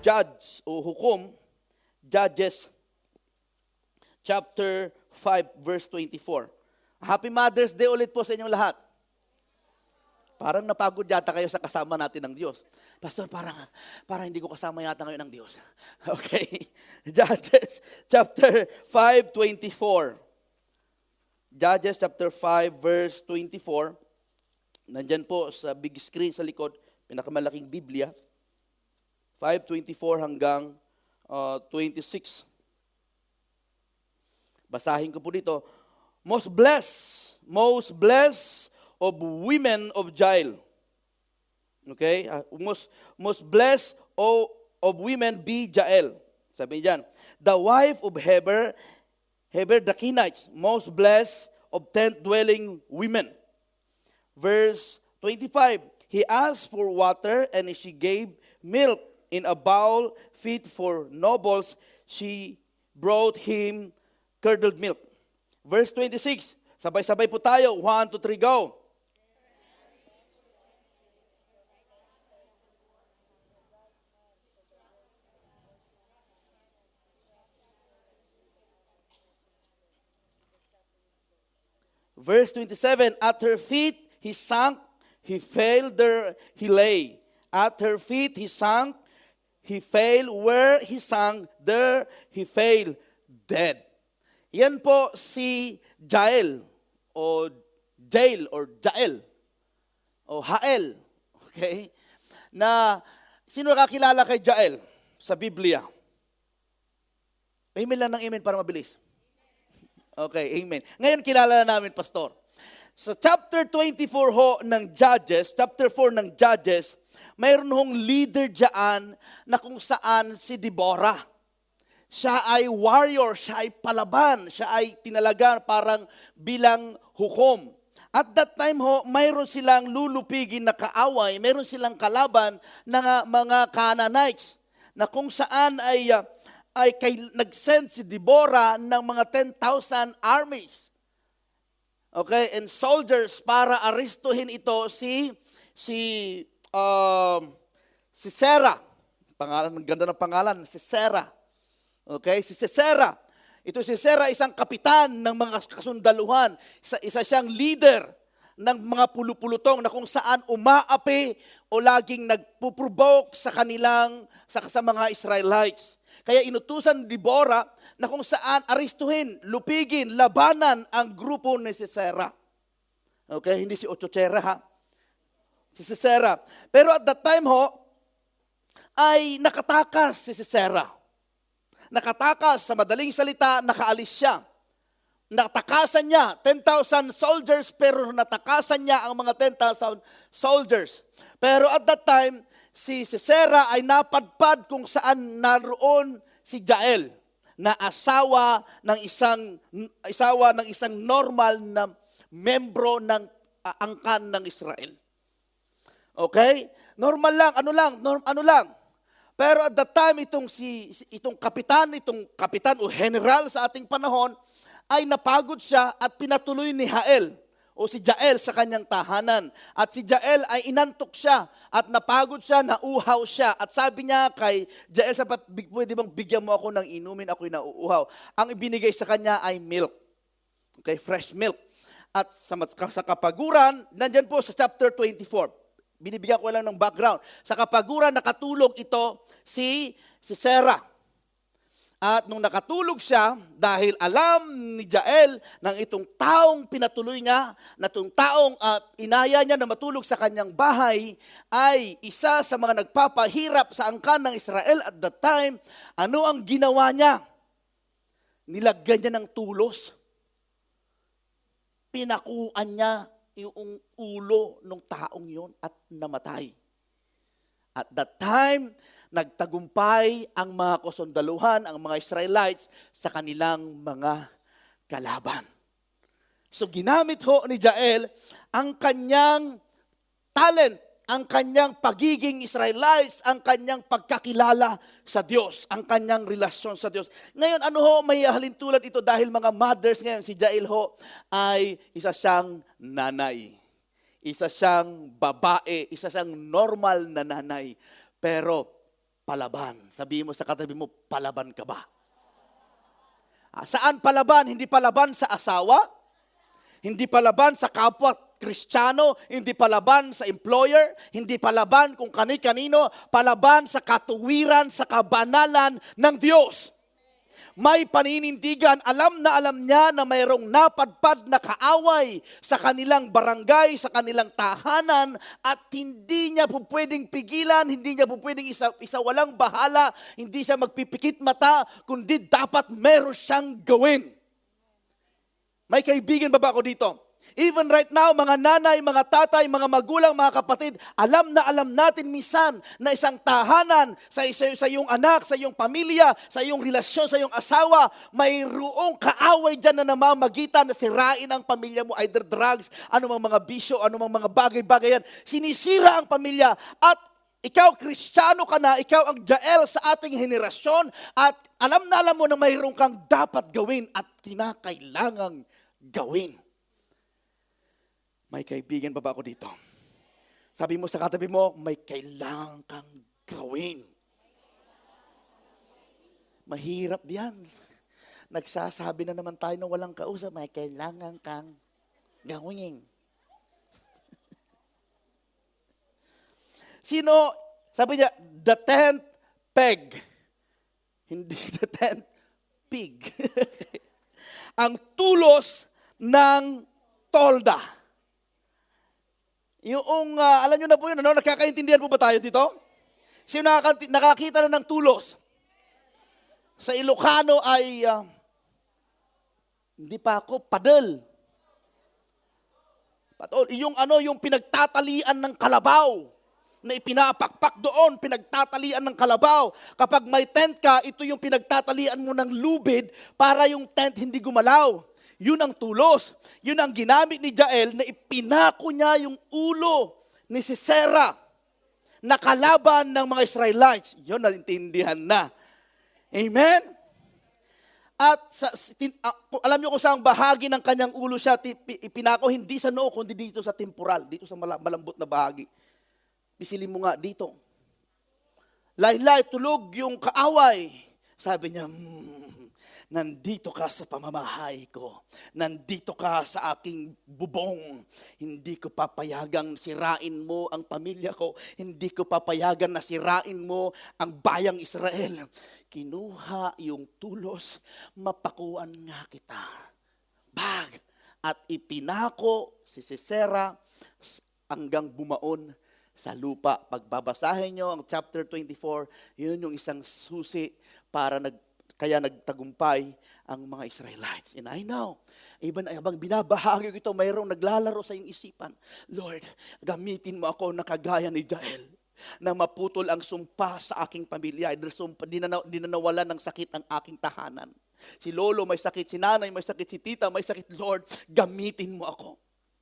Judge o hukom, Judges chapter 5 verse 24. Happy Mother's Day ulit po sa inyong lahat. Parang napagod yata kayo sa kasama natin ng Diyos. Pastor, parang hindi ko kasama yata ngayon ng Diyos. Okay. Judges chapter 5:24. Judges chapter 5 verse 24. Nandyan po sa big screen sa likod, pinakamalaking Biblia. 5:24 hanggang 26. Basahin ko po dito. Most blessed of women of Jael. Okay? Most blessed of women be Jael. Sabi niyan, the wife of Heber the Kenites, most blessed of tent-dwelling women. Verse 25, he asked for water and she gave milk in a bowl fit for nobles. She brought him curdled milk. Verse 26, sabay-sabay po tayo. 1, 2, 3, go. Verse 27, at her feet he sank, he fell, there he lay. At her feet he sank, he fell, where he sank, there he fell, dead. Yan po si Jael, o Jael, or Jael, o Hael. Okay? Na, sino nakakilala kay Jael sa Biblia? Amen lang ng amen para mabilis. Okay, amen. Ngayon kilala na namin, Pastor. Sa chapter 24 ho ng Judges, chapter 4 ng Judges, mayroon hong leader dyan na kung saan si Deborah. Siya ay warrior, siya ay palaban, siya ay tinalaga parang bilang hukom. At that time ho, mayroon silang lulupigin na kaaway, mayroon silang kalaban ng mga Canaanites na kung saan ay nag-send si Deborah ng mga 10,000 armies. Okay, and soldiers para aristuhin ito si Sisera. Pangalan, ganda ng pangalan, Sisera. Okay, si Sisera. Ito si Sisera, isang kapitan ng mga kasundaluhan. Isa siyang leader ng mga pulupulutong na kung saan umaapi o laging nagpuprovoke sa mga Israelites. Kaya inutusan ni Deborah na kung saan aristuhin, lupigin, labanan ang grupo ni Sisera. Okay, hindi si Ochochera ha. Si Sisera. Pero at that time ho, ay nakatakas si Sisera. Nakatakas, sa madaling salita, nakaalis siya. Natakasan niya 10,000 soldiers, pero natakasan niya ang mga 10,000 soldiers. Pero at that time, si Sisera ay napadpad kung saan naroon si Jael na asawa ng isang normal na membro ng angkan ng Israel. Okay? Normal lang, ano lang. Pero at that time itong kapitan o general sa ating panahon ay napagod siya at pinatuloy ni Jael o si Jael sa kanyang tahanan. At si Jael ay inantok siya at napagod siya, nauuhaw siya. At sabi niya kay Jael, pwede bang bigyan mo ako ng inumin, ako'y nauuhaw. Ang ibinigay sa kanya ay milk. Okay, fresh milk. At sa kapaguran, nandyan po sa chapter 24. Binibigyan ko lang ng background. Sa kapaguran, nakatulog ito si Sisera. At nung nakatulog siya, dahil alam ni Jael ng itong taong pinatuloy niya, na itong taong inaya niya na matulog sa kanyang bahay, ay isa sa mga nagpapahirap sa angkan ng Israel at that time, ano ang ginawa niya? Nilagyan niya ng tulos. Pinakuan niya yung ulo ng taong yon at namatay. At that time, nagtagumpay ang mga kasundaluhan, ang mga Israelites sa kanilang mga kalaban. So ginamit ho ni Jael ang kanyang talent, ang kanyang pagiging Israelites, ang kanyang pagkakilala sa Diyos, ang kanyang relasyon sa Diyos. Ngayon, ano ho, may halintulad ito dahil mga mothers ngayon, si Jael ho ay isa siyang nanay. Isa siyang babae, isa siyang normal na nanay. Pero palaban. Sabihin mo sa katabi mo, palaban ka ba? Saan palaban? Hindi palaban sa asawa, hindi palaban sa kapwa Kristiyano, hindi palaban sa employer, hindi palaban kung kani-kanino, palaban sa katuwiran, sa kabanalan ng Diyos. May paninindigan, alam niya na mayroong napadpad na kaaway sa kanilang barangay, sa kanilang tahanan, at hindi niya po pwedeng pigilan, hindi niya po pwedeng isa walang bahala, hindi siya magpipikit mata, kundi dapat meron siyang gawin. May kaibigan ba ako dito? Even right now, mga nanay, mga tatay, mga magulang, mga kapatid, alam natin minsan na isang tahanan sa iyong anak, sa iyong pamilya, sa iyong relasyon, sa iyong asawa, mayroong kaaway dyan na namamagitan na sirain ang pamilya mo, either drugs, anumang mga bisyo, anumang mga bagay-bagay yan. Sinisira ang pamilya at ikaw, Kristiyano ka na, ikaw ang Jael sa ating henerasyon at alam mo na mayroong kang dapat gawin at kinakailangang gawin. May kaibigan ba ako dito? Sabi mo sa katabi mo, may kailangan kang gawin. Mahirap yan. Nagsasabi na naman tayo na walang kausap, may kailangan kang gawin. Sino, sabi niya, the 10th peg. Hindi the 10th pig. Ang tulos ng tolda. Yung, alam nyo na po yun, ano? Nakakaintindihan po ba tayo dito? Sino nakakita na ng tulos? Sa Ilocano ay, hindi pa ako, padel. Yung pinagtatalian ng kalabaw, na ipinapakpak doon, pinagtatalian ng kalabaw. Kapag may tent ka, ito yung pinagtatalian mo ng lubid para yung tent hindi gumalaw. Yun ang tulos. Yun ang ginamit ni Jael na ipinako niya yung ulo ni Sisera na kalaban ng mga Israelites. Yun naintindihan na. Amen? At alam niyo kung saan bahagi ng kanyang ulo siya ipinako, hindi sa noo, kundi dito sa temporal, dito sa malambot na bahagi. Pisilin mo nga dito. Laylay, tulog yung kaaway. Sabi niya, nandito ka sa pamamahay ko. Nandito ka sa aking bubong. Hindi ko papayagang sirain mo ang pamilya ko. Hindi ko papayagan na sirain mo ang bayang Israel. Kinuha yung tulos, mapakuan nga kita. Bag! At ipinako si Sisera hanggang bumaon sa lupa. Pagbabasahin nyo ang chapter 24, yun yung isang susi para kaya nagtagumpay ang mga Israelites. And I know, even habang binabahagi ko ito, mayroong naglalaro sa iyong isipan, Lord, gamitin mo ako na kagaya ni Jael, na maputol ang sumpa sa aking pamilya. Di na nawala ng sakit ang aking tahanan. Si lolo may sakit, si nanay may sakit, si tita may sakit. Lord, gamitin mo ako.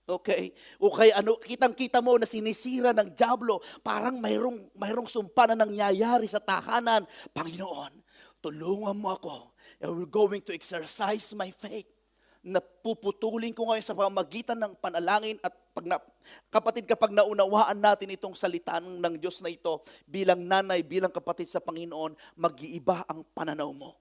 Okay? Kitang-kita mo na sinisira ng dyablo, parang mayroong sumpa na nangyayari sa tahanan. Panginoon, tulungan mo ako. And we're going to exercise my faith. Napuputulin ko ngayon sa pamamagitan ng panalangin at kapatid, kapag naunawaan natin itong salita ng Diyos na ito, bilang nanay, bilang kapatid sa Panginoon, mag-iiba ang pananaw mo.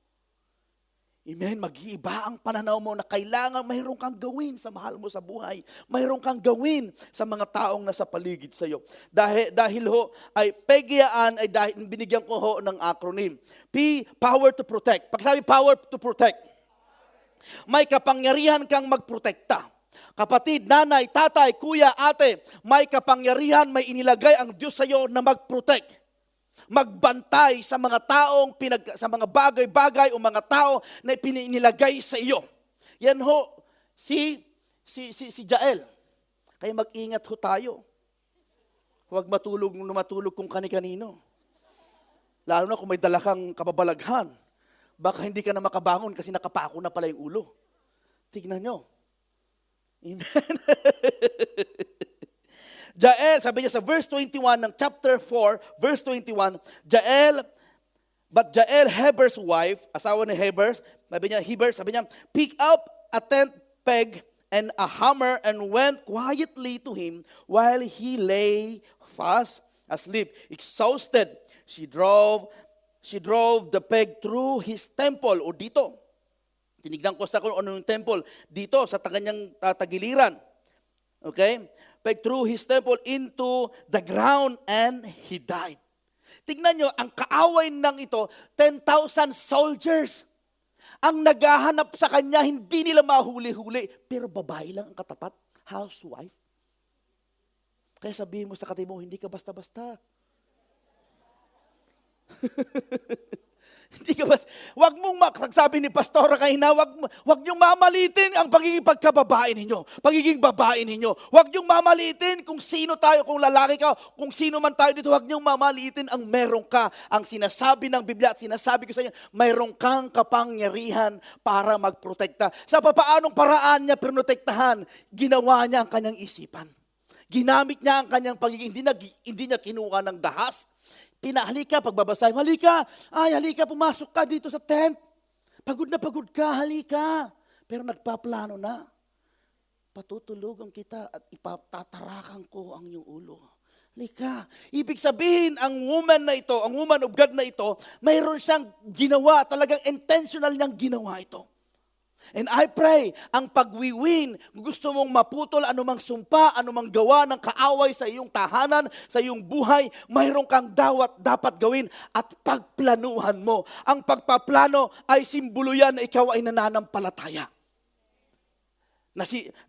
Amen, mag-iiba ang pananaw mo na kailangan mayroon kang gawin sa mahal mo sa buhay. Mayroon kang gawin sa mga taong nasa paligid sa iyo. Dahil ho, ay PEGIAN ay binigyan ko ho ng acronym. P, power to protect. Pag sabi power to protect, may kapangyarihan kang magprotekta. Kapatid, nanay, tatay, kuya, ate, may kapangyarihan, may inilagay ang Diyos sa iyo na mag-protect. Magbantay sa mga taong sa mga bagay-bagay o mga tao na pinilagay sa iyo. Yan ho si Jael. Kaya mag-ingat ho tayo. Huwag matulog kung kani-kanino. Lalo na kung may dala kang kababalaghan. Baka hindi ka na makabangon kasi nakapako na pala yung ulo. Tignan nyo. Amen. Jael, sabi niya sa verse 21 ng chapter 4, verse 21, but Jael, Heber's wife, asawa ni Heber, sabi niya, pick up a tent peg and a hammer and went quietly to him while he lay fast asleep. Exhausted, She drove the peg through his temple, o dito. Tinignan ko sa kung ano yung temple. Dito, sa kanyang tagiliran. Okay? Peg through his temple into the ground and he died. Tignan nyo, ang kaaway ng ito, 10,000 soldiers. Ang naghahanap sa kanya, hindi nila mahuli-huli. Pero babae lang ang katapat, housewife. Kaya sabihin mo sa katabi mo, hindi ka basta-basta. Hindi ka basta. Huwag mong sabi ni Pastora kanina, huwag niyong mamalitin ang pagiging pagkababae ninyo, pagiging babae ninyo. Huwag niyong mamalitin kung sino tayo, kung lalaki ka, kung sino man tayo dito. Huwag niyong mamalitin ang meron ka. Ang sinasabi ng Biblia at sinasabi ko sa inyo, mayroon kang kapangyarihan para magprotekta. Sa papaanong paraan niya pinotektahan, ginawa niya ang kanyang isipan. Ginamit niya ang kanyang pagiging, hindi niya kinuha ng dahas. Halika, pagbabasahin, halika, pumasok ka dito sa tent. Pagod ka, halika. Pero nagpaplano na. Patutulugan kita at ipatatarakan ko ang iyong ulo. Halika. Ibig sabihin, ang woman of God na ito, mayroon siyang ginawa, talagang intentional niyang ginawa ito. And I pray, ang pagwiwin, gusto mong maputol anumang sumpa, anumang gawa ng kaaway sa iyong tahanan, sa iyong buhay, mayroon kang dapat gawin at pagplanuhan mo. Ang pagpaplano ay simbolo yan na ikaw ay nananampalataya.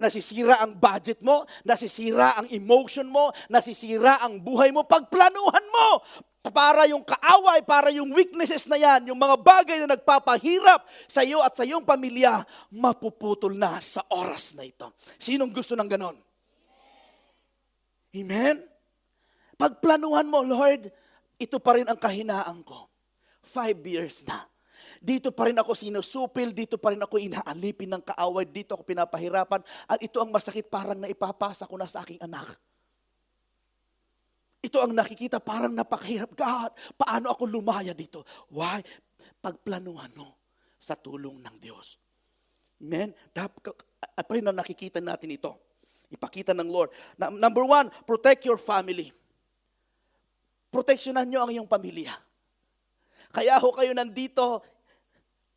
Nasisira ang budget mo, nasisira ang emotion mo, nasisira ang buhay mo, pagplanuhan mo. Para yung kaaway, para yung weaknesses na yan, yung mga bagay na nagpapahirap sa iyo at sa iyong pamilya, mapuputol na sa oras na ito. Sinong gusto ng ganon? Amen? Pagplanuhan mo, Lord, ito pa rin ang kahinaan ko. 5 years na. Dito pa rin ako sinusupil, dito pa rin ako inaalipin ng kaaway, dito ako pinapahirapan, at ito ang masakit parang naipapasa ko na sa aking anak. Ito ang nakikita parang napakahirap. God, paano ako lumaya dito? Why? Pagplanuhan mo sa tulong ng Diyos. Amen? Pa rin na nakikita natin ito. Ipakita ng Lord. Number 1, protect your family. Proteksyonan nyo ang iyong pamilya. Kaya ho kayo nandito,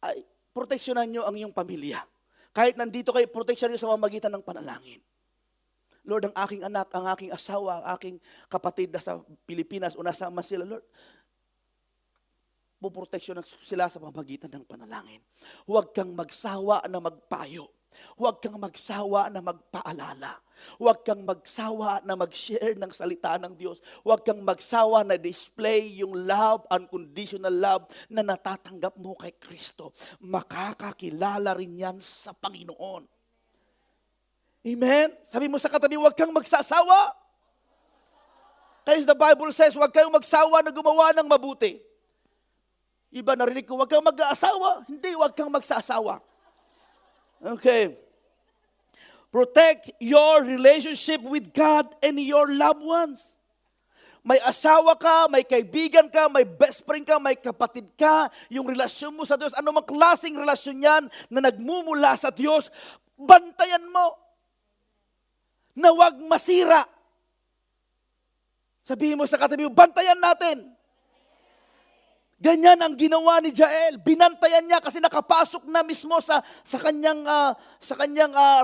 ay proteksyonan nyo ang iyong pamilya. Kahit nandito kayo, proteksyonan nyo sa pamamagitan ng panalangin. Lord, ang aking anak, ang aking asawa, ang aking kapatid na sa Pilipinas o nasama sila, Lord, puproteksyonan sila sa pamamagitan ng panalangin. Huwag kang magsawa na magpayo. Huwag kang magsawa na magpaalala. Huwag kang magsawa na mag-share ng salita ng Diyos. Huwag kang magsawa na display yung love, unconditional love na natatanggap mo kay Kristo. Makakakilala rin yan sa Panginoon. Amen? Sabi mo sa katabi, huwag kang magsasawa. Kaya the Bible says, huwag kayong magsawa na gumawa ng mabuti. Iba narinig ko, huwag kang mag-aasawa. Hindi, huwag kang magsasawa. Okay. Protect your relationship with God and your loved ones. May asawa ka, may kaibigan ka, may best friend ka, may kapatid ka, yung relasyon mo sa Diyos, anumang klaseng relasyon yan na nagmumula sa Diyos, bantayan mo. Na wag masira. Sabihin mo sa katabi mo, bantayan natin. Ganyan ang ginawa ni Jael. Binantayan niya kasi nakapasok na mismo sa kanyang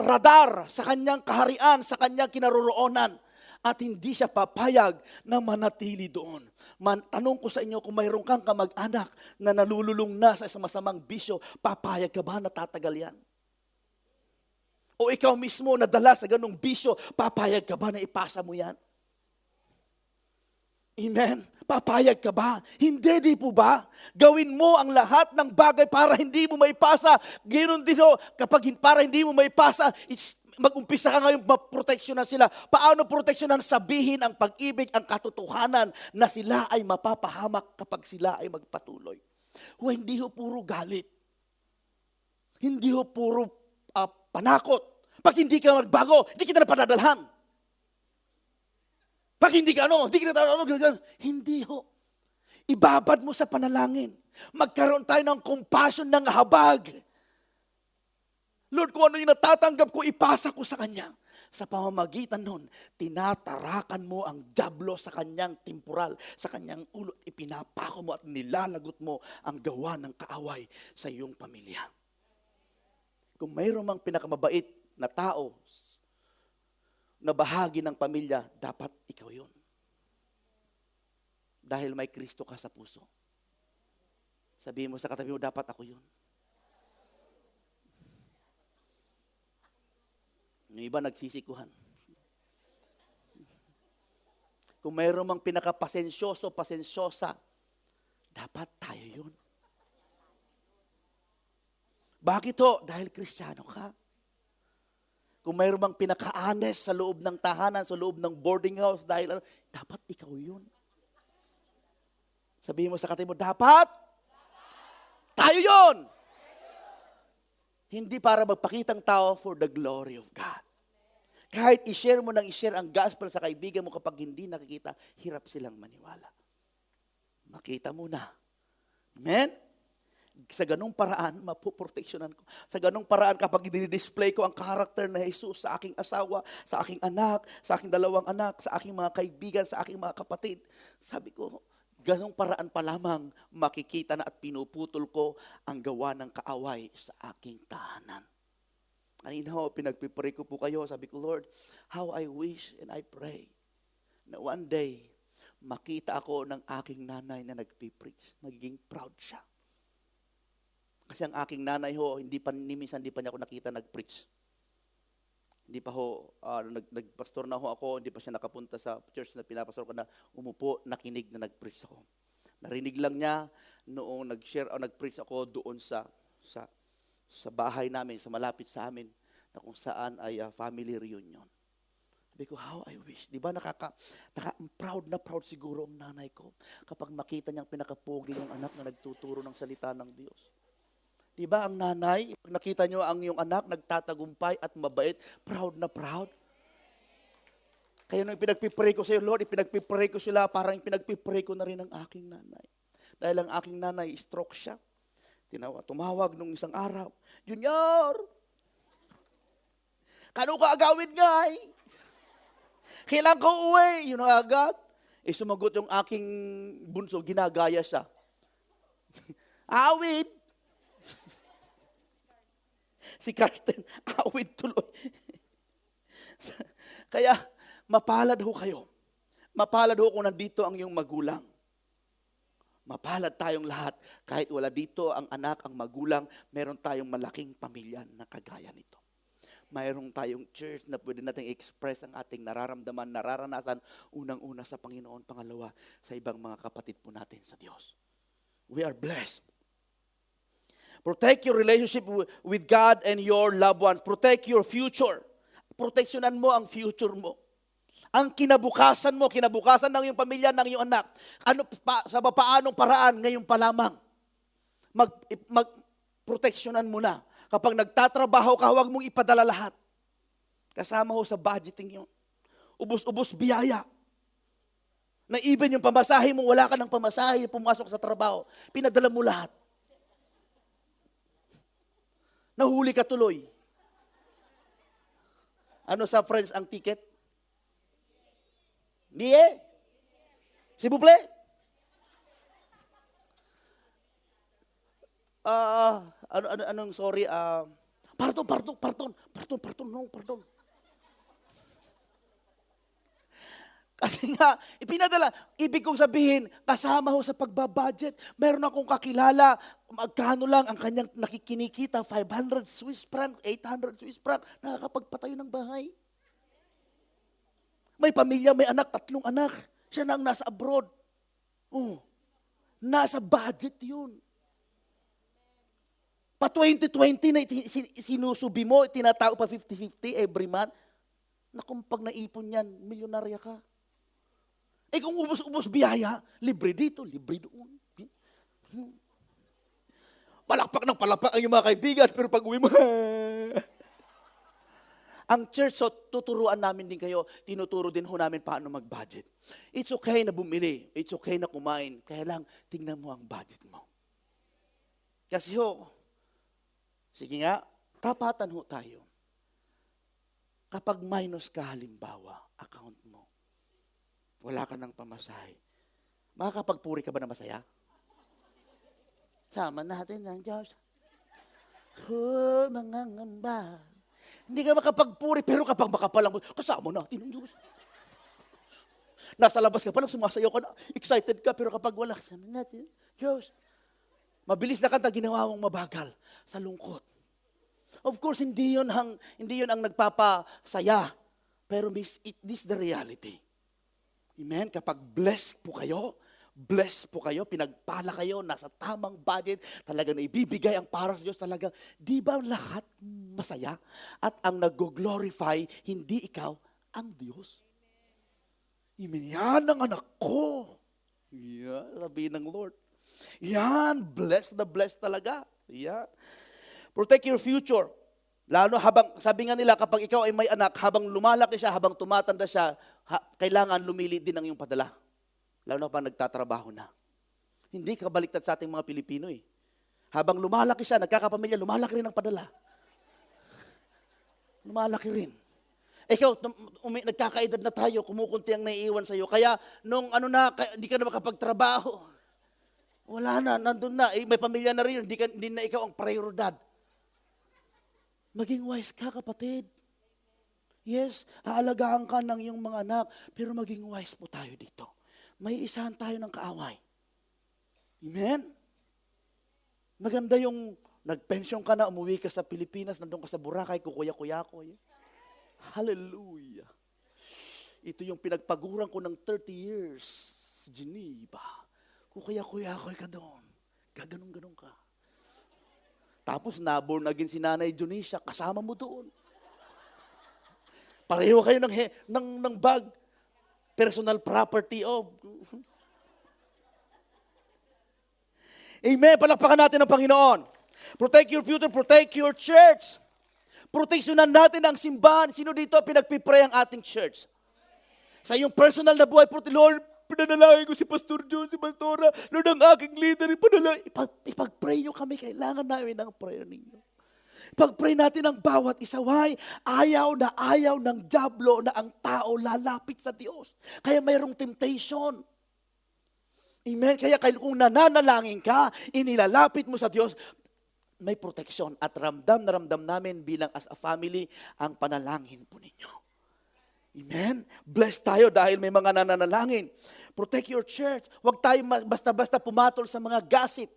radar, sa kanyang kaharian, sa kanyang kinaroroonan. At hindi siya papayag na manatili doon. Tanong ko sa inyo, kung mayroon kang kamag-anak na nalululong na sa masamang bisyo, papayag ka ba na tatagal yan? O ikaw mismo nadala sa ganung bisyo, papayag ka ba na ipasa mo yan? Amen? Papayag ka ba? Hindi, di po ba? Gawin mo ang lahat ng bagay para hindi mo maipasa. Ganoon din ho, para hindi mo maipasa, mag-umpisa ka ngayon maproteksyonan sila. Paano proteksyonan? Sabihin ang pag-ibig, ang katotohanan na sila ay mapapahamak kapag sila ay magpatuloy. Hindi ho puro galit. Hindi ho puro panakot. Pag hindi ka magbago, hindi kita na padadalhan. Pag hindi ka hindi kita na hindi ho. Ibabad mo sa panalangin. Magkaroon tayo ng compassion ng habag. Lord, kung ano yung natatanggap ko, ipasa ko sa Kanya. Sa pamamagitan nun, tinatarakan mo ang dyablo sa kanyang temporal, sa kanyang ulo, ipinapako mo at nilalagot mo ang gawa ng kaaway sa iyong pamilya. Kung mayroon mang pinakamabait na tao na bahagi ng pamilya, dapat ikaw yun. Dahil may Kristo ka sa puso. Sabihin mo sa katabi mo, dapat ako yun. Yung iba nagsisikuhan. Kung mayroon mang pinakapasensyoso, pasensyosa, dapat tayo yun. Bakit ho? Dahil Kristiyano ka. Kung mayroon mang pinaka-honest sa loob ng tahanan, sa loob ng boarding house, dahil dapat ikaw yun. Sabihin mo sa katabi mo, dapat tayo yun. Hindi para magpakitang tao for the glory of God. Kahit i-share mo nang i-share ang gospel sa kaibigan mo kapag hindi nakikita, hirap silang maniwala. Makita mo na. Amen? Sa ganung paraan, mapuproteksyonan ko. Sa ganung paraan, kapag i-display ko ang karakter na Jesus sa aking asawa, sa aking anak, sa aking dalawang anak, sa aking mga kaibigan, sa aking mga kapatid, sabi ko, ganung paraan pa lamang makikita na at pinuputol ko ang gawa ng kaaway sa aking tahanan. Kanina ho, pinagpipray ko po kayo, sabi ko, Lord, how I wish and I pray na one day, makita ako ng aking nanay na nagpipreach. Magiging proud siya. Kasi ang aking nanay ho, minsan hindi pa niya ako nakita nag-preach. Hindi pa ho, nagpastor na ho ako, hindi pa siya nakapunta sa church na pinapastor ko na umupo, nakinig na nag-preach ako. Narinig lang niya noong nag-share o nag-preach ako doon sa bahay namin, sa malapit sa amin, na kung saan ay family reunion. Sabi ko, how I wish. Di ba proud na proud siguro ang nanay ko kapag makita niyang pinakapogi niyang anak na nagtuturo ng salita ng Diyos. Di ba ang nanay, pag nakita niyo ang iyong anak nagtatagumpay at mabait, proud na proud? Kaya nung pinagpipray ko sa iyo, Lord, ipinagpipray ko sila, parang pinagpipray ko na rin ang aking nanay. Dahil ang aking nanay, stroke siya. Tumawag nung isang araw, Junior, kano ka agawin ngay? Kailan ko uwi? Yun ang agad. Sumagot yung aking bunso, ginagaya siya. Awit. Si Carsten, awit tuloy. Kaya, mapalad ho kayo. Mapalad ho kung nandito ang iyong magulang. Mapalad tayong lahat. Kahit wala dito ang anak, ang magulang, meron tayong malaking pamilya na kagaya nito. Mayroong tayong church na pwede nating express ang ating nararamdaman, nararanasan, unang-una sa Panginoon, pangalawa sa ibang mga kapatid po natin sa Diyos. We are blessed. Protect your relationship with God and your loved ones. Protect your future. Proteksyonan mo ang future mo. Ang kinabukasan mo, kinabukasan ng iyong pamilya, ng iyong anak. Sa paanong paraan ngayon pa lamang. Proteksyonan mo na. Kapag nagtatrabaho ka, huwag mong ipadala lahat. Kasama ho sa budgeting yun. Ubus-ubus biyaya. Na even yung pamasahe mo, wala ka ng pamasahe, pumasok sa trabaho. Pinadala mo lahat. Nahuli ka tuloy. Ano sa French ang ticket? Billet? S'il vous plaît? Anong sorry? Pardon. Kasi nga, ipinadala, ibig kong sabihin, kasama ho sa pagbabudget. Meron akong kakilala, magkano lang ang kanyang nakikinikita, 500 Swiss franc, 800 Swiss franc, nakakapagpatayo ng bahay. May pamilya, may anak, 3 anak. Siya na ang nasa abroad. Oh, nasa budget yun. Pa 2020 na sinusubi mo, tinatao pa 50-50 every month. Naku, pag naipon yan, milyonarya ka. Kung ubos-ubos biyaya, libre dito, libre doon. Palakpak ng palakpak ang iyong mga kaibigan, pero pag uwi mo, ang church, so tuturuan namin din kayo, tinuturo din ho namin paano mag-budget. It's okay na bumili, it's okay na kumain, kaya lang, tingnan mo ang budget mo. Kasi ho, sige nga, tapatan ho tayo. Kapag minus ka halimbawa, account mo, wala ka ng pamasahe, makakapagpuri ka ba na masaya? Sama natin ng Diyos. Mga ngamba. Hindi ka makapagpuri, pero kapag makapalang, kasama natin ng Diyos. Nasa labas ka pa lang, sumasayaw ka na, excited ka, pero kapag wala, kasama natin, Diyos. Mabilis na kanta, ginawa mong mabagal sa lungkot. Of course, hindi yun ang nagpapasaya. Pero this is the reality. Amen? Kapag blessed po kayo, pinagpala kayo, nasa tamang budget, talagang naibibigay ang para sa Diyos, talagang, di ba lahat masaya? At ang nag-glorify, hindi ikaw, ang Diyos. Amen. Yan ang anak ko. Yan, sabi ng Lord. Yan, blessed na blessed talaga. Yan. Protect your future. Lalo sabi nga nila, kapag ikaw ay may anak, habang lumalaki siya, habang tumatanda siya, kailangan lumili din ang iyong padala. Lalo na pa nagtatrabaho na. Hindi ka baliktad sa ating mga Pilipino eh. Habang lumalaki siya, nagkakapamilya, lumalaki rin ang padala. Lumalaki rin. Ikaw, nagkakaedad na tayo, kumukunti ang naiiwan sa iyo. Kaya, di ka na makapagtrabaho. Wala na, nandun na. May pamilya na rin, hindi na ikaw ang prioridad. Maging wise ka, kapatid. Yes, aalagaan ka ng iyong mga anak, pero maging wise po tayo dito. May isahan tayo ng kaaway. Amen? Maganda yung nagpension ka na, umuwi ka sa Pilipinas, nandun ka sa Boracay, kukuya-kuya-kuya. Hallelujah. Ito yung pinagpaguran ko ng 30 years, Geneva. Kukuya-kuya-kuya ka doon. Gaganong-ganong ka. Tapos na-born again si Nanay Junisha, kasama mo doon. Pareho kayo ng bag. Personal property of. Amen. Palakpakan natin ang Panginoon. Protect your future, protect your church. Proteksyonan natin ang simbahan. Sino dito pinagpipray ang ating church? Sa iyong personal na buhay, Lord, pinanalangin ko si Pastor John, si Pastora, Lord, ang aking leader, ipag-pray nyo kami, kailangan namin ang prayer ninyo. Ipag-pray natin ang bawat isa, why? Ayaw ng diablo na ang tao lalapit sa Diyos. Kaya mayroong temptation. Amen? Kaya kung nananalangin ka, inilalapit mo sa Diyos, may protection at ramdam na ramdam namin bilang as a family ang panalangin po ninyo. Amen? Blessed tayo dahil may mga nananalangin. Protect your church. Huwag tayo basta-basta pumatol sa mga gossip.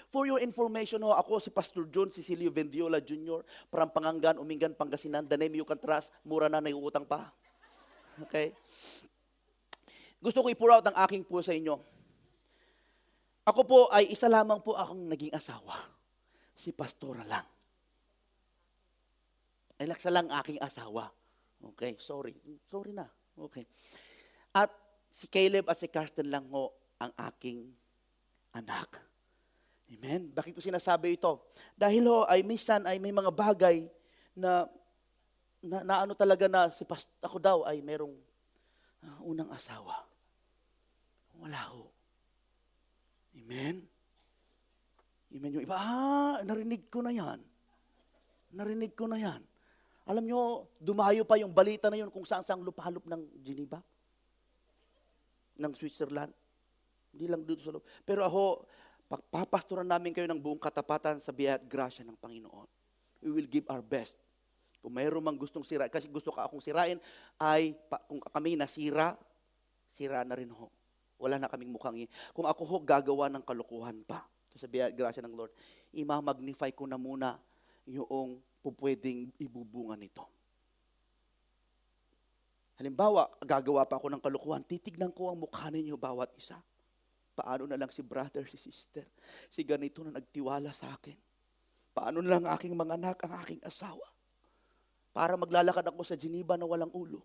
For your information, ako si Pastor John Cecilio Vendiola Jr., Parampangangan, Umingan, Pangasinan, the name you can trust, mura na, naiutang pa. Okay? Gusto ko i-pour out ang aking po sa inyo. Ako po ay isa lamang po akong naging asawa. Si Pastora lang. Ay laksa lang aking asawa. Okay, sorry. Sorry na. Okay. At si Caleb at si Karsten lang ho ang aking anak. Amen? Bakit ko sinasabi ito? Dahil ho ay minsan ay may mga bagay na ano talaga na ako daw ay merong unang asawa. Wala ho. Amen? Amen yung iba, narinig ko na yan. Narinig ko na yan. Alam nyo, dumayo pa yung balita na yun kung saan-saan lupalop ng Geneva, ng Switzerland. Hindi lang dito sa loob. Pero ako, pagpapastoran namin kayo ng buong katapatan sa biyaya at grasya ng Panginoon. We will give our best. Kung mayroon mang gustong sirain, kasi gusto ka akong sirain, kung kami nasira, sira na rin ho. Wala na kaming mukhang kung ako ho, gagawa ng kalokohan pa. Sa biyaya at grasya ng Lord, ima-magnify ko na muna yung pupwedeng ibubunga nito. Halimbawa, gagawa pa ako ng kalokohan, titignan ko ang mukha ninyo bawat isa. Paano na lang si brother, si sister, si ganito na nagtiwala sa akin? Paano na lang aking mga anak, ang aking asawa? Para maglalakad ako sa Geneva na walang ulo.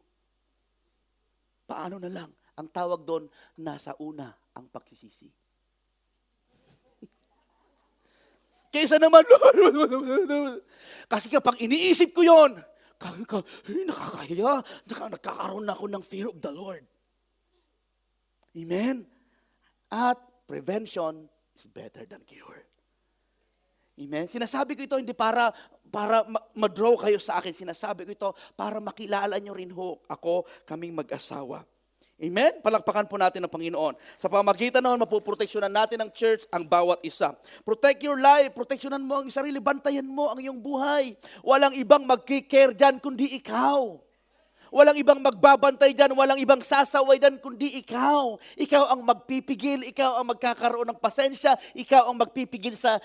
Paano na lang? Ang tawag doon, nasa una ang pagsisisi. Kaysa naman, kasi kapag iniisip ko yon, nakakahiya, nagkakaroon na ako ng fear of the Lord. Amen? At prevention is better than cure. Amen? Sinasabi ko ito hindi para para ma-draw kayo sa akin. Sinasabi ko ito para makilala nyo rin ho ako, kaming mag-asawa. Amen? Palakpakan po natin ang Panginoon. Sa pamagitan noon, mapuproteksyonan natin ang church, ang bawat isa. Protect your life, proteksyonan mo ang sarili, bantayan mo ang iyong buhay. Walang ibang magkikare dyan kundi ikaw. Walang ibang magbabantay dyan, walang ibang sasaway dyan kundi ikaw. Ikaw ang magpipigil, ikaw ang magkakaroon ng pasensya, ikaw ang magpipigil sa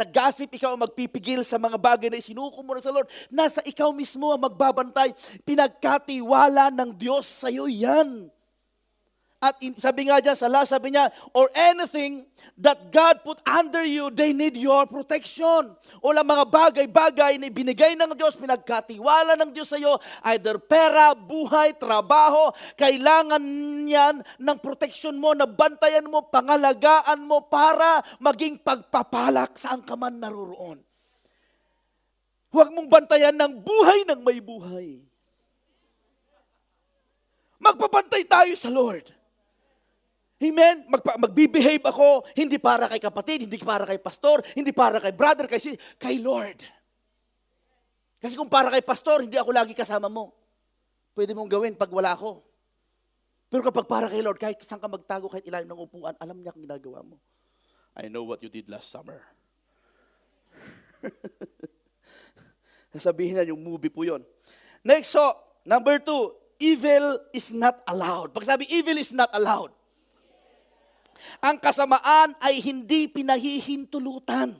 gossip, ikaw ang magpipigil sa mga bagay na isinuko mo na sa Lord. Nasa ikaw mismo ang magbabantay. Pinagkatiwala ng Diyos sa iyo yan. At sabi nga dyan sa last, sabi niya, or anything that God put under you, they need your protection. O lang mga bagay-bagay na ibinigay ng Diyos, pinagkatiwala ng Diyos sa iyo, either pera, buhay, trabaho, kailangan yan ng protection mo, na bantayan mo, pangalagaan mo para maging pagpapalak saan ka man naroroon. Huwag mong bantayan ng buhay ng may buhay. Magpapantay tayo sa Lord. Amen? Magbibehave ako, hindi para kay kapatid, hindi para kay pastor, hindi para kay brother, kay Lord. Kasi kung para kay pastor, hindi ako lagi kasama mo. Pwede mong gawin pag wala ako. Pero kapag para kay Lord, kahit saan ka magtago, kahit ilalim ng upuan, alam niya kung ginagawa mo. I know what you did last summer. Sasabihin niya, yung movie po yun. Next, so, number 2, evil is not allowed. Pag sabi, evil is not allowed. Ang kasamaan ay hindi pinahihintulutan.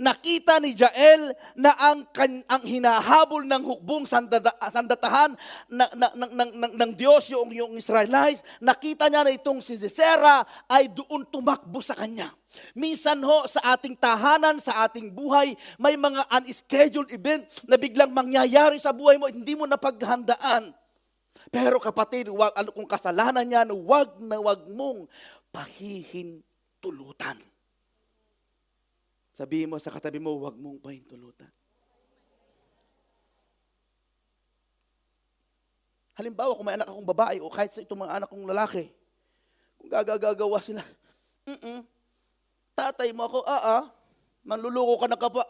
Nakita ni Jael na ang hinahabol ng hukbong sandatahan ng Diyos, yung Israelites, nakita niya na itong si Sisera ay doon tumakbo sa kanya. Minsan ho, sa ating tahanan, sa ating buhay, may mga unscheduled event na biglang mangyayari sa buhay mo, hindi mo napaghandaan. Pero kapatid, kung kasalanan yan, wag na wag mong pahihintulutan. Sabihin mo sa katabi mo, wag mong pahintulutan. Halimbawa, kung may anak akong babae o kahit sa itong mga anak kong lalaki, kung gagagawa sila, tatay mo ako, manluluko ka na kapwa,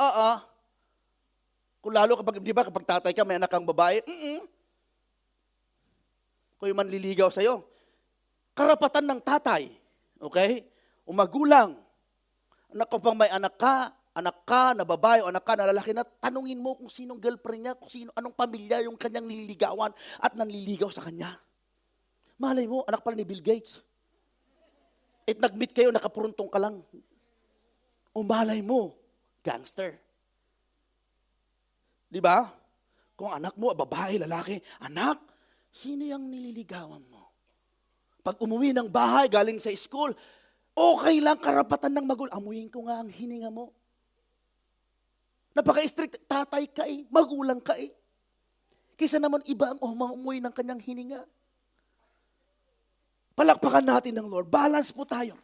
kung lalo kapag, di ba, kapag tatay ka, may anak kang babae, kung yung manliligaw sa'yo, karapatan ng tatay, okay? O magulang, anak ko pang may anak ka na babae o anak ka na lalaki, na tanungin mo kung sinong girlfriend niya, kung anong pamilya yung kanyang nililigawan at nanliligaw sa kanya. Malay mo, anak pala ni Bill Gates. At nag-meet kayo, nakapuruntong ka lang. O malay mo, gangster. Di ba? Kung anak mo, babae, lalaki, anak, sino yung nililigawan mo? Pag umuwi ng bahay, galing sa school, okay lang, karapatan ng magulang. Amuyin ko nga ang hininga mo. Napaka-strict, tatay ka magulang ka Kaysa naman iba ang umuwi ng kanyang hininga. Palakpakan natin ng Lord. Balance po tayo.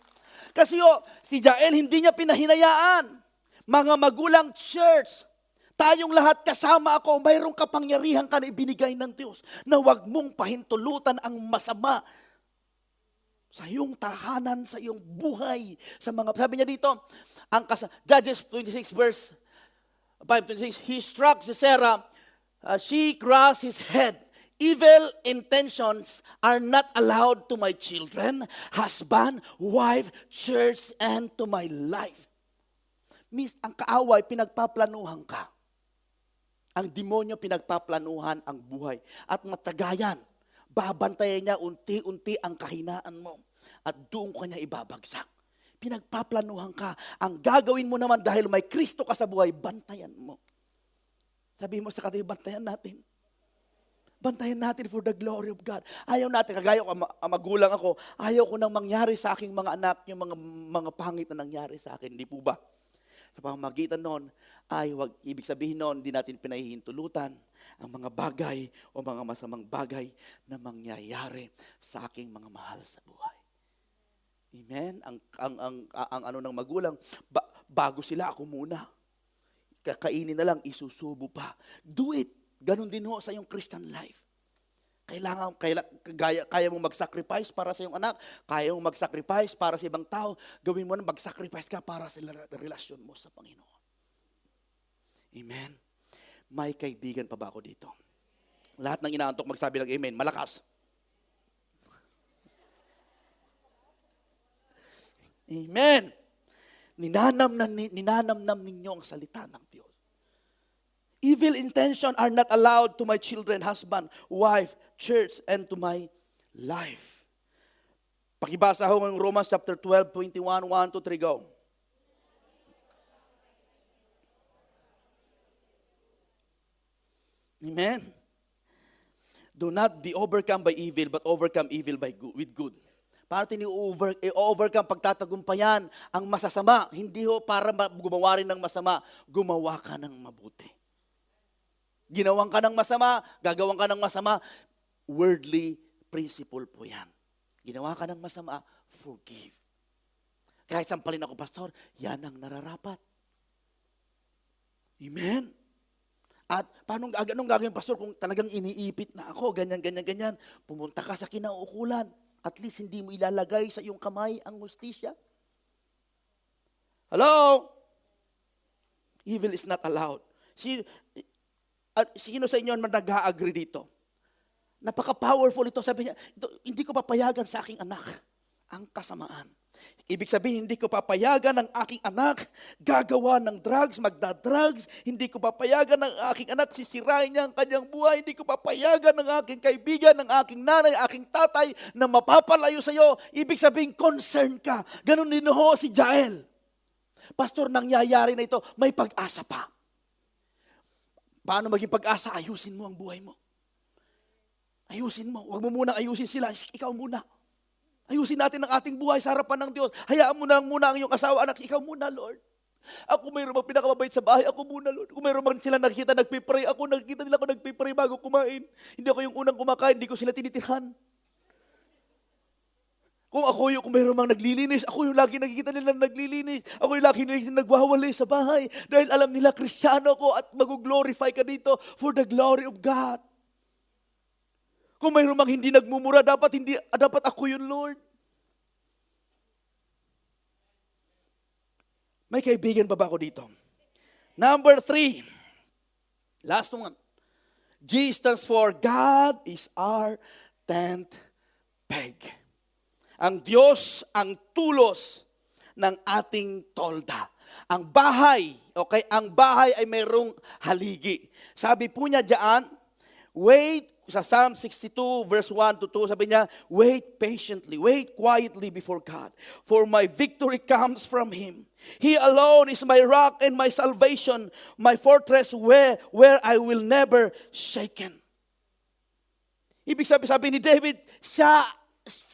Kasi si Jael hindi niya pinahinayaan. Mga magulang church, tayong lahat kasama ako, mayroong kapangyarihan ka na ibinigay ng Diyos na huwag mong pahintulutan ang masama sa iyong tahanan, sa iyong buhay, sa mga, sabi niya dito, Judges 26 verse 5-26, he struck Sisera, she crushed his head. Evil intentions are not allowed to my children, husband, wife, church, and to my life. Ang kaaway, pinagpaplanuhan ka. Ang demonyo, pinagpaplanuhan ang buhay. At matagayan, babantayan niya unti-unti ang kahinaan mo. At doon ko niya ibabagsak. Pinagpaplanuhan ka. Ang gagawin mo naman dahil may Kristo ka sa buhay, bantayan mo. Sabi mo sa katabi, bantayan natin. Bantayan natin for the glory of God. Ayaw natin, kagaya ko, magulang ako, ayaw ko nang mangyari sa aking mga anak, yung mga pangit na nangyari sa akin. Hindi po ba? Sa pamamagitan noon, ibig sabihin noon, hindi natin pinahihintulutan ang mga bagay o mga masamang bagay na mangyayari sa aking mga mahal sa buhay. Amen? Ang ano ng magulang, bago sila, ako muna. Kakainin na lang, isusubo pa. Do it. Ganon din ho sa iyong Christian life. Kaya mong mag-sacrifice para sa iyong anak, kaya mong mag-sacrifice para sa ibang tao, gawin mo na mag-sacrifice ka para sa relasyon mo sa Panginoon. Amen. May kaibigan pa ba ako dito? Lahat ng inaantok magsabi ng amen. Malakas. Amen. Ninanamnam ninyo ang salita ng Diyos. Evil intention are not allowed to my children, husband, wife, church, and to my life. Pakibasa ho ng Romans chapter 12, 21, 1 to 3, go. Amen. Do not be overcome by evil, but overcome evil with good. Paano i-overcome, pagtatagumpayan ang masasama? Hindi ho para gumawa rin ng masama, gumawa ka ng mabuti. Ginawang ka ng masama, gagawang ka ng masama, worldly principle po yan. Ginawa ka ng masama, forgive. Kahit sampalin ako, pastor, yan ang nararapat. Amen? At paano anong gagawin, pastor, kung talagang iniipit na ako, ganyan, pumunta ka sa kinauukulan. At least hindi mo ilalagay sa iyong kamay ang hustisya. Hello? Evil is not allowed. Sino sa inyo man nag-agree dito? Napaka-powerful ito. Sabi niya, hindi ko papayagan sa aking anak ang kasamaan. Ibig sabihin, hindi ko papayagan ng aking anak gagawa ng drugs, magda-drugs. Hindi ko papayagan ng aking anak sisirain niya ang kanyang buhay. Hindi ko papayagan ng aking kaibigan, ng aking nanay, aking tatay na mapapalayo sa iyo. Ibig sabihin, concern ka. Ganun din ho si Jael. Pastor, nangyayari na ito, may pag-asa pa. Paano maging pag-asa? Ayusin mo ang buhay mo. Ayusin mo. Huwag mo munang ayusin sila. Ikaw muna. Ayusin natin ang ating buhay sa harapan ng Diyos. Hayaan mo na lang muna ang iyong asawa, anak. Ikaw muna, Lord. Ako mayroon bang pinakamabait sa bahay. Ako muna, Lord. Kung mayroon bang sila nakikita, nagpipray. Ako nakikita nila ako nagpipray bago kumain. Hindi ako yung unang kumakain. Hindi ko sila tinitirhan. Kung mayroon bang naglilinis, ako yung lagi nakikita nila naglilinis. Ako yung lagi nagwawali sa bahay. Dahil alam nila, Kristiyano ko at mag-glorify ka dito for the glory of God. Kung mayroon mang hindi nagmumura, dapat ako yun, Lord. May kaibigan pa ba ako dito? Number 3. Last one. G stands for God is our tent peg. Ang Diyos ang tulos ng ating tolda. Ang bahay, okay, ang bahay ay mayroong haligi. Sabi po niya diyan, wait, sa Psalm 62 verse 1 to 2, sabi niya, wait patiently, wait quietly before God, for my victory comes from Him. He alone is my rock and my salvation, my fortress where I will never shaken. Ibig sabi ni David, sa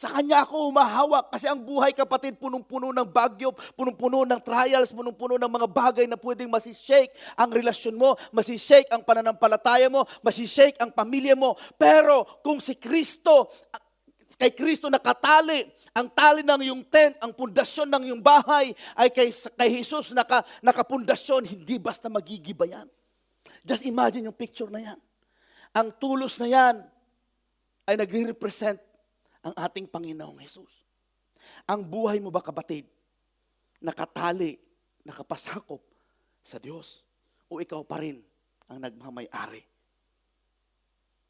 kanya ako humahawak kasi ang buhay, kapatid, punong-puno ng bagyo, punong-puno ng trials, punong-puno ng mga bagay na pwedeng masishake ang relasyon mo, masishake ang pananampalataya mo, masishake ang pamilya mo. Pero kung si Kristo, kay Kristo nakatali, ang tali ng iyong tent, ang pundasyon ng iyong bahay ay kay Jesus nakapundasyon, hindi basta magigiba yan. Just imagine yung picture na yan. Ang tulos na yan ay nagre-represent ang ating Panginoong Jesus. Ang buhay mo ba, kapatid, nakatali, nakapasakop sa Diyos? O ikaw pa rin ang nagmamay-ari?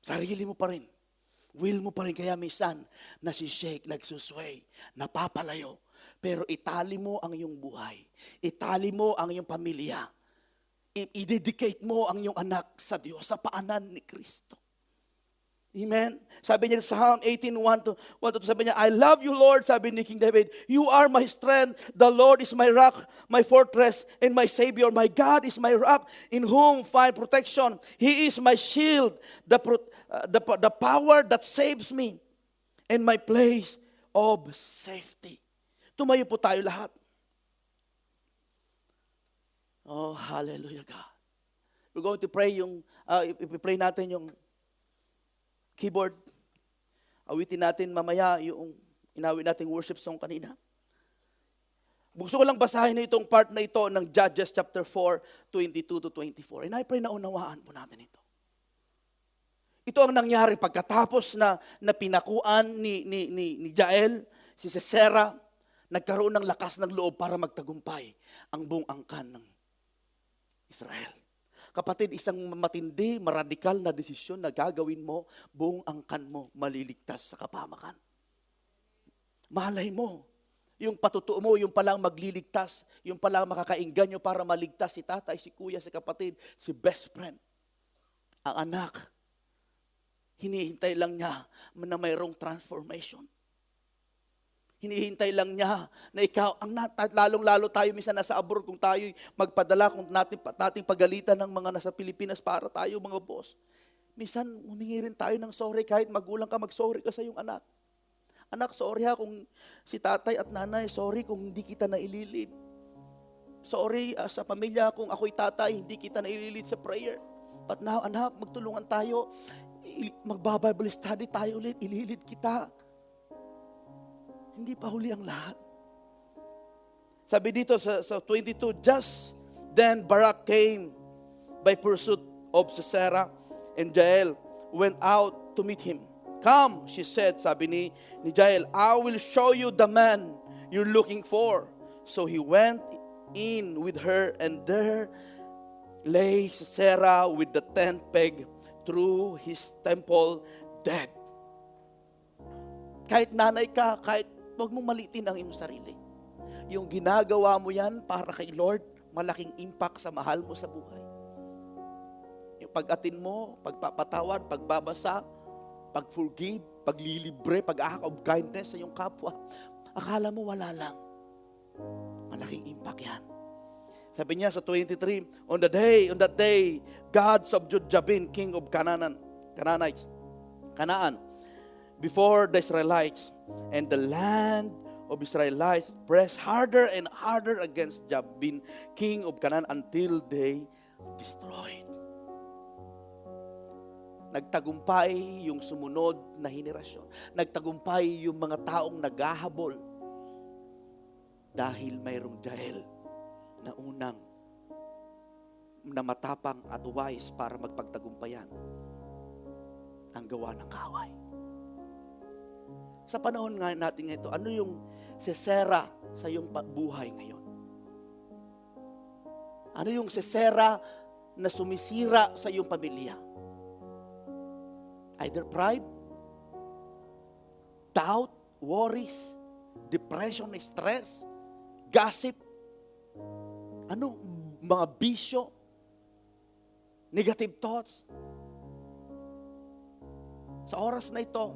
Sarili mo pa rin. Will mo pa rin, kaya minsan nasishake, nagsusway, napapalayo. Pero itali mo ang iyong buhay. Itali mo ang iyong pamilya. I-dedicate mo ang iyong anak sa Diyos, sa paanan ni Kristo. Amen. Sabi niya sa Psalm 18:1 to 2, sabi niya, I love you, Lord, sabi ni King David. You are my strength. The Lord is my rock, my fortress, and my Savior. My God is my rock, in whom find protection. He is my shield, the power that saves me, and my place of safety. Tumayo po tayo lahat. Oh, hallelujah, God. We're going to pray ipipray natin yung keyboard. Awitin natin mamaya yung inawit nating worship song kanina. Gusto ko lang basahin na itong part na ito ng Judges chapter 4, 22 to 24. And I pray na unawaan po natin ito. Ito ang nangyari pagkatapos na pinakuan ni Jael, si Sisera, nagkaroon ng lakas ng loob para magtagumpay ang buong angkan ng Israel. Kapatid, isang matindi, maradikal na desisyon na gagawin mo, buong angkan mo maliligtas sa kapahamakan. Malay mo, yung patutuo mo, yung palang magliligtas, yung palang makakaingganyo para maligtas si tatay, si kuya, si kapatid, si best friend. Ang anak, hinihintay lang niya na mayroong transformation. Hinihintay lang niya na ikaw, lalong-lalo tayo minsan nasa abroad, kung tayo magpadala, kung nating pagalitan ng mga nasa Pilipinas para tayo mga boss. Minsan humingi rin tayo ng sorry, kahit magulang ka, mag-sorry ka sa iyong anak. Anak, sorry ha kung si tatay at nanay, sorry kung hindi kita naililid. Sorry sa pamilya kung ako'y tatay, hindi kita naililid sa prayer. But now, anak, magtulungan tayo, magba-Bible study tayo ulit, ililid kita. Hindi pa huli ang lahat. Sabi dito sa 22, just then Barak came by pursuit of Sisera, and Jael went out to meet him. Come, she said, sabi ni Jael, I will show you the man you're looking for. So he went in with her, and there lay Sisera with the tent peg through his temple, dead. Kahit nanay ka, kahit huwag mong malitin ang iyong sarili. Yung ginagawa mo yan para kay Lord, malaking impact sa mahal mo sa buhay. Yung pag-atin mo, pagpapatawad, pagbabasa, pag-forgive, paglilibre, pag-act of kindness sa iyong kapwa, akala mo wala lang. Malaking impact yan. Sabi niya sa 23, on that day, God subdued Jabin, king of Canaan, before the Israelites, and the land of Israelites pressed harder and harder against Jabin, king of Canaan, until they destroyed. Nagtagumpay yung sumunod na henerasyon. Nagtagumpay yung mga taong naghahabol dahil mayroong Jael na unang na matapang at wise para magpagtagumpayan ang gawa ng kaaway. Sa panahon nga natin ito, ano yung Sisera sa iyong buhay ngayon? Ano yung Sisera na sumisira sa iyong pamilya? Either pride, doubt, worries, depression, stress, gossip, mga bisyo, negative thoughts. Sa oras na ito,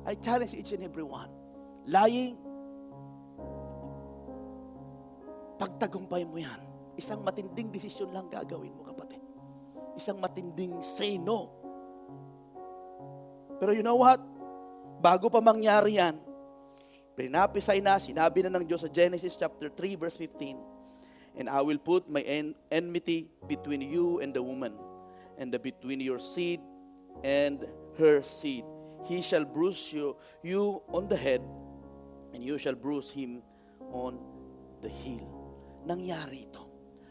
I challenge each and every one. Lying, pagtagumpay mo yan. Isang matinding desisyon lang gagawin mo, kapatid. Isang matinding say no. Pero you know what? Bago pa mangyari yan, pinapisay na, sinabi na ng Diyos sa Genesis chapter 3 verse 15, and I will put my enmity between you and the woman, and between your seed and her seed. He shall bruise you on the head, and you shall bruise him on the heel. Nangyari ito.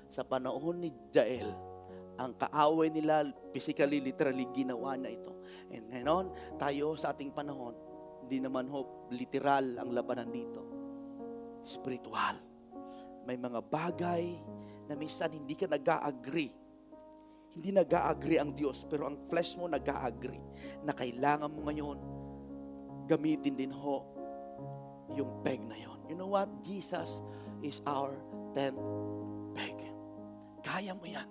Sa panahon ni Jael, ang kaaway nila, physically, literally, ginawa na ito. And ngayon, tayo sa ating panahon, hindi naman literal ang labanan dito. Spiritual. May mga bagay na minsan hindi ka nag-a-agree. Hindi nag-a-agree ang Diyos, pero ang flesh mo nag-a-agree na kailangan mo ngayon gamitin din yung peg na yon. You know what? Jesus is our 10th peg. Kaya mo yan.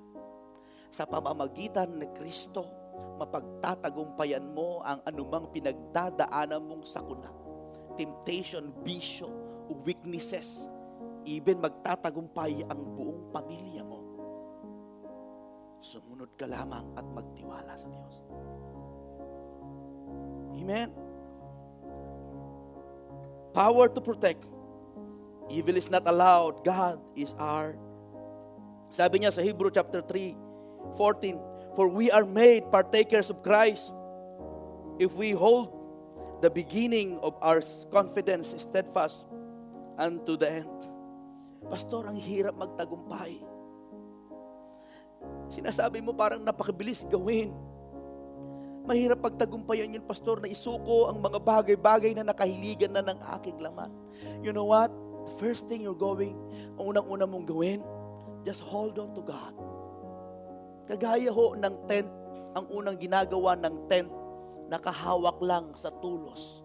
Sa pamamagitan ni Kristo, mapagtatagumpayan mo ang anumang pinagdadaanan mong sakuna. Temptation, bisyo, weaknesses. Even magtatagumpay ang buong pamilya mo. Sumunod ka lamang at magtiwala sa Diyos. Amen? Power to protect. Evil is not allowed. God is our. Sabi niya sa Hebrew chapter 3:14, for we are made partakers of Christ if we hold the beginning of our confidence steadfast unto the end. Pastor, ang hirap magtagumpay. Sinasabi mo parang napakabilis gawin. Mahirap pagtagumpayan yun, Pastor, na isuko ang mga bagay-bagay na nakahiligan na ng aking laman. You know what? The first thing ang unang-una mong gawin, just hold on to God. Kagaya ho ng tent, ang unang ginagawa ng tent, nakahawak lang sa tulos.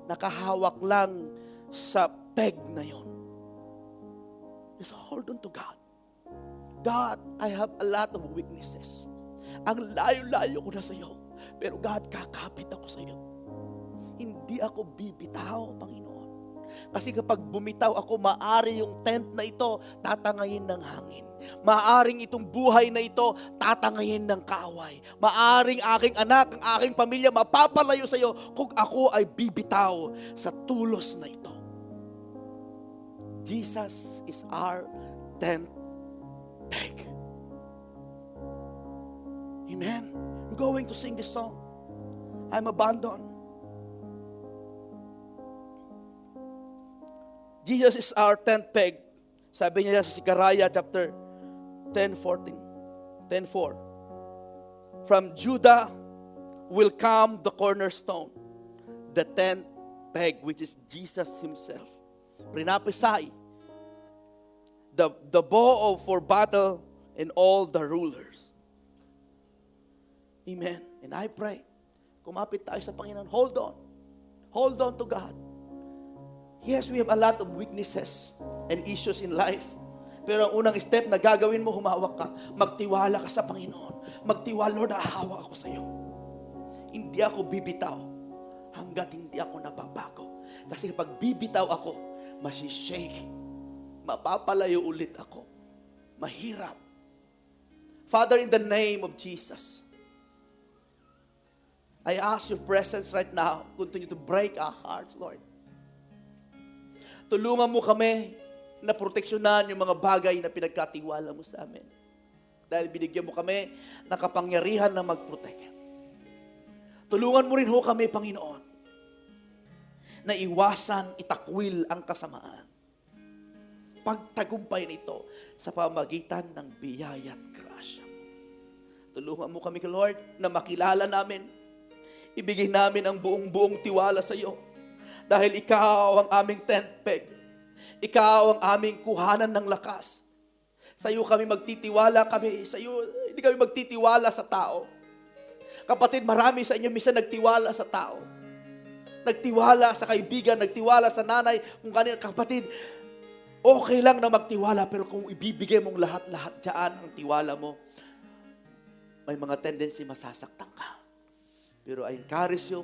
Nakahawak lang sa peg na yon. Just hold on to God. God, I have a lot of weaknesses. Ang layo-layo ko na sa iyo. Pero God, kakapit ako sa iyo. Hindi ako bibitaw, Panginoon. Kasi kapag bumitaw ako, maari yung tent na ito tatangayin ng hangin. Maaring itong buhay na ito tatangayin ng kaaway. Maaring aking anak, ang aking pamilya mapapalayo sa iyo kung ako ay bibitaw sa tulos na ito. Jesus is our tent peg. Amen. We're going to sing this song. I'm abandoned. Jesus is our tent peg. Sabi niya sa Zechariah chapter 10:4. From Judah will come the cornerstone, the tent peg, which is Jesus himself. Prinapesay, the bow for battle and all the rulers. Amen. And I pray, kumapit tayo sa Panginoon. Hold on. Hold on to God. Yes, we have a lot of weaknesses and issues in life. Pero ang unang step na gagawin mo, humawak ka. Magtiwala ka sa Panginoon. Magtiwala, Lord, hahawak ako sa iyo. Hindi ako bibitaw hanggat hindi ako nababago. Kasi kapag bibitaw ako, masishake. Mapapalayo ulit ako. Mahirap. Father, in the name of Jesus, I ask your presence right now, continue to break our hearts, Lord. Tulungan mo kami na proteksyonan yung mga bagay na pinagkatiwala mo sa amin. Dahil binigyan mo kami ng kapangyarihan na mag-protect. Tulungan mo rin ho kami, Panginoon, na iwasan, itakwil ang kasamaan. Pagtagumpay nito sa pamagitan ng biyaya at grasya. Tulungan mo kami, Lord, na makilala namin, ibigay namin ang buong tiwala sa iyo. Dahil ikaw ang aming tent peg. Ikaw ang aming kuhanan ng lakas. Sa iyo kami magtitiwala kami. Sa iyo, hindi kami magtitiwala sa tao. Kapatid, marami sa inyo minsan nagtiwala sa tao. Nagtiwala sa kaibigan, nagtiwala sa nanay. Kung kanina, kapatid, okay lang na magtiwala. Pero kung ibibigay mong lahat-lahat dyan ang tiwala mo, may mga tendency masasaktan ka. Pero I encourage you,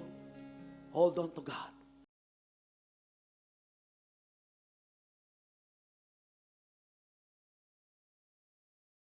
hold on to God.